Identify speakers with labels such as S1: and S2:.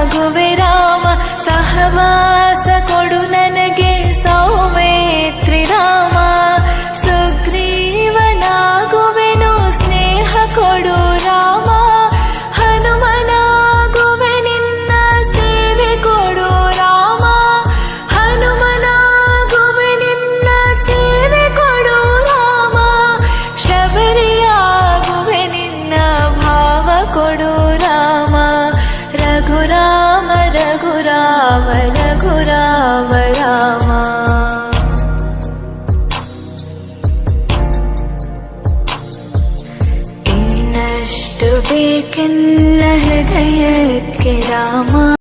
S1: ನಾಗುವೆ ರಾಮ, ಸಹವಾಸ ಕೊಡು ನನಗೆ ಸೌಮೇತ್ರಿ ರಾಮ. ಸುಗ್ರೀವನಾಗುವೆನು ಸ್ನೇಹ ಕೊಡು ರಾಮ, ಹನುಮನಾಗುವೆ ನಿನ್ನ ಸೇವೆ ಕೊಡು ರಾಮ. ಹನುಮನಾಗುವೆ ನಿನ್ನ ಸೇವೆ ಕೊಡು ರಾಮ, ಶಬರಿಯಾಗುವೆ ನಿನ್ನ ಭಾವ ಕೊಡು ರಾಮ. ರಘುರಾಮ ರಘುರಾಮ ರಘುರಾಮ ರಾಮ. ಇನ್ನಷ್ಟು ಬೇಕೆನ್ನ ಹೃದಯಕ್ಕೆ ರಾಮ.